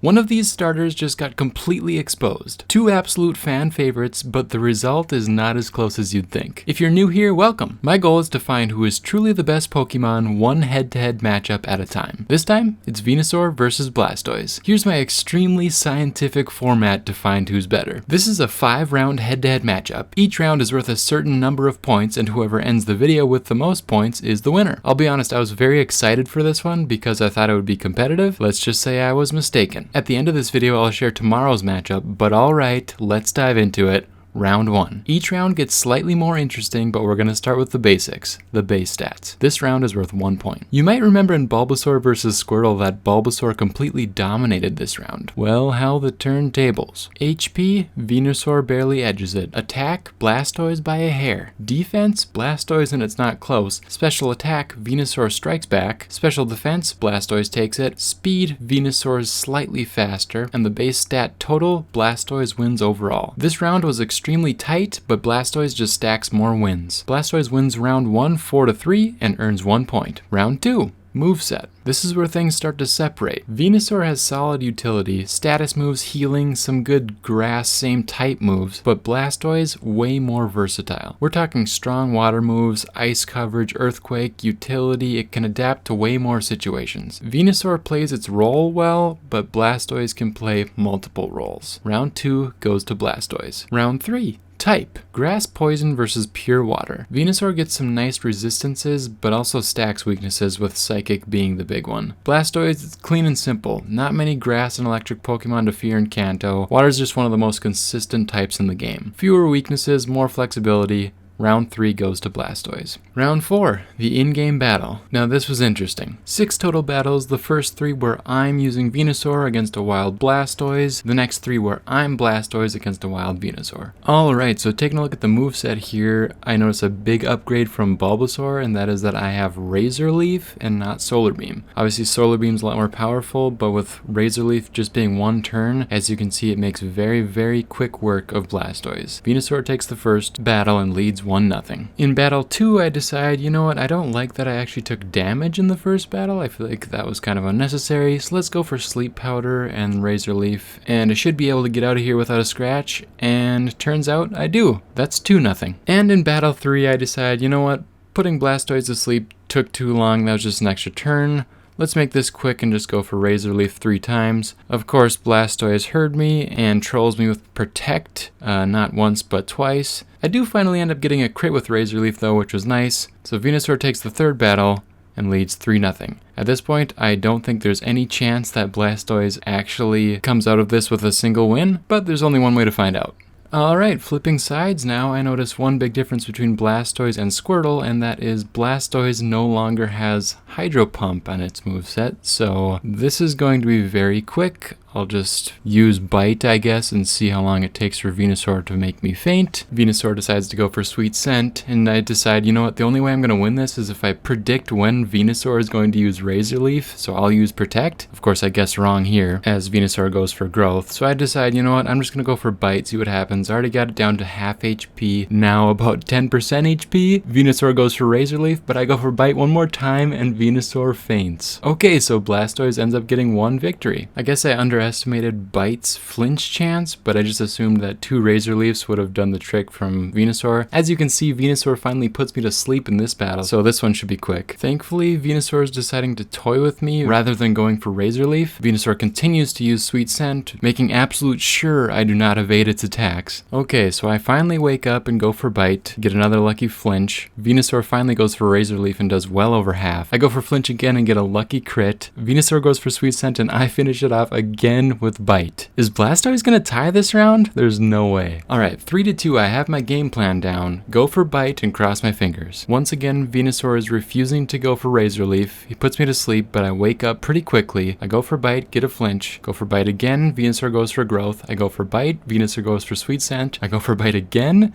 One of these starters just got completely exposed. Two absolute fan favorites, but the result is not as close as you'd think. If you're new here, welcome. My goal is to find who is truly the best Pokemon one head-to-head matchup at a time. This time, it's Venusaur versus Blastoise. Here's my extremely scientific format to find who's better. This is a 5-round head-to-head matchup. Each round is worth a certain number of points, and whoever ends the video with the most points is the winner. I'll be honest, I was very excited for this one because I thought it would be competitive. Let's just say I was mistaken. At the end of this video, I'll share tomorrow's matchup, but alright, let's dive into it. Round 1. Each round gets slightly more interesting, but we're going to start with the basics, the base stats. This round is worth 1 point. You might remember in Bulbasaur vs Squirtle that Bulbasaur completely dominated this round. Well, how the turntables. HP, Venusaur barely edges it. Attack, Blastoise by a hair. Defense, Blastoise and it's not close. Special attack, Venusaur strikes back. Special defense, Blastoise takes it. Speed, Venusaur is slightly faster. And the base stat total, Blastoise wins overall. This round was extremely tight, but Blastoise just stacks more wins. Blastoise wins round 1 4-3 and earns 1 point. Round 2. Moveset. This is where things start to separate. Venusaur has solid utility, status moves, healing, some good grass, same type moves, but Blastoise way more versatile. We're talking strong water moves, ice coverage, earthquake, utility, it can adapt to way more situations. Venusaur plays its role well, but Blastoise can play multiple roles. Round 2 goes to Blastoise. Round 3. Type. Grass, poison versus pure water. Venusaur gets some nice resistances, but also stacks weaknesses, with Psychic being the big one. Blastoise is clean and simple. Not many grass and electric Pokemon to fear in Kanto. Water is just one of the most consistent types in the game. Fewer weaknesses, more flexibility. Round 3 goes to Blastoise. Round 4, the in-game battle. Now this was interesting. 6 total battles, the first 3 where I'm using Venusaur against a wild Blastoise, the next 3 where I'm Blastoise against a wild Venusaur. Alright, so taking a look at the moveset here, I notice a big upgrade from Bulbasaur, and that is that I have Razor Leaf and not Solar Beam. Obviously Solar Beam's a lot more powerful, but with Razor Leaf just being 1 turn, as you can see it makes very quick work of Blastoise. Venusaur takes the first battle and leads 1-0. In battle 2, I decide, you know what, I don't like that I actually took damage in the first battle. I feel like that was kind of unnecessary, so let's go for Sleep Powder and Razor Leaf, and I should be able to get out of here without a scratch, and turns out I do. That's 2-0. And in battle 3, I decide, you know what, putting Blastoise to sleep took too long, that was just an extra turn. Let's make this quick and just go for Razor Leaf 3 times. Of course, Blastoise heard me and trolls me with Protect, not once but twice. I do finally end up getting a crit with Razor Leaf though, which was nice. So Venusaur takes the third battle and leads 3-0. At this point, I don't think there's any chance that Blastoise actually comes out of this with a single win, but there's only one way to find out. Alright, flipping sides now, I notice one big difference between Blastoise and Squirtle, and that is Blastoise no longer has Hydro Pump on its moveset, so this is going to be very quick. I'll just use Bite, I guess, and see how long it takes for Venusaur to make me faint. Venusaur decides to go for Sweet Scent, and I decide, you know what, the only way I'm going to win this is if I predict when Venusaur is going to use Razor Leaf, so I'll use Protect. Of course, I guess wrong here, as Venusaur goes for Growth. So I decide, you know what, I'm just going to go for Bite, see what happens. I already got it down to half HP, now about 10% HP. Venusaur goes for Razor Leaf, but I go for Bite one more time, and Venusaur faints. Okay, so Blastoise ends up getting 1 victory. I guess I underestimated Bite's flinch chance, but I just assumed that 2 Razor Leafs would have done the trick from Venusaur. As you can see, Venusaur finally puts me to sleep in this battle, so this one should be quick. Thankfully, Venusaur is deciding to toy with me rather than going for Razor Leaf. Venusaur continues to use Sweet Scent, making absolute sure I do not evade its attacks. Okay, so I finally wake up and go for Bite, get another lucky flinch. Venusaur finally goes for Razor Leaf and does well over half. I go for flinch again and get a lucky crit. Venusaur goes for Sweet Scent and I finish it off again with Bite. Is Blastoise gonna tie this round? There's no way. Alright, 3-2, I have my game plan down. Go for Bite and cross my fingers. Once again, Venusaur is refusing to go for Razor Leaf. He puts me to sleep, but I wake up pretty quickly. I go for Bite, get a flinch. Go for Bite again, Venusaur goes for Growth. I go for Bite, Venusaur goes for Sweet Scent. I go for Bite again.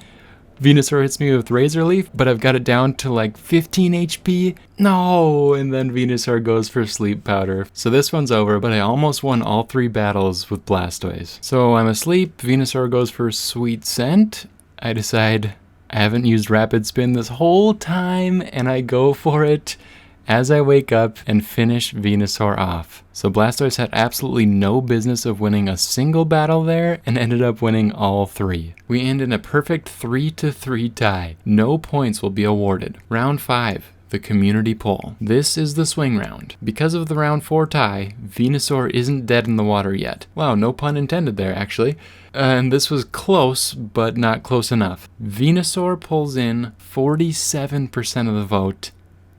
Venusaur hits me with Razor Leaf, but I've got it down to like 15 HP. No! And then Venusaur goes for Sleep Powder. So this one's over, but I almost won all 3 battles with Blastoise. So I'm asleep, Venusaur goes for Sweet Scent. I decide I haven't used Rapid Spin this whole time, and I go for it. as I wake up and finish Venusaur off. So Blastoise had absolutely no business of winning a single battle there and ended up winning all 3. We end in a perfect 3-3 tie. No points will be awarded. Round 5. The community poll. This is the swing round. Because of the round 4 tie, Venusaur isn't dead in the water yet. Wow, no pun intended there, actually. And this was close, but not close enough. Venusaur pulls in 47% of the vote,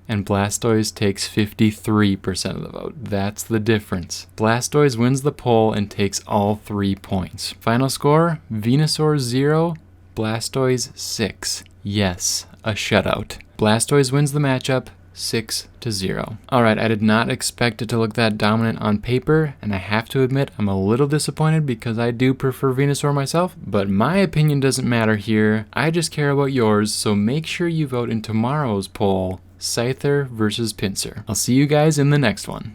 and Blastoise takes 53% of the vote. That's the difference. Blastoise wins the poll and takes all 3 points. Final score, Venusaur 0, Blastoise 6. Yes, a shutout. Blastoise wins the matchup 6-0. Alright, I did not expect it to look that dominant on paper, and I have to admit I'm a little disappointed because I do prefer Venusaur myself, but my opinion doesn't matter here. I just care about yours, so make sure you vote in tomorrow's poll, Scyther versus Pinsir. I'll see you guys in the next one.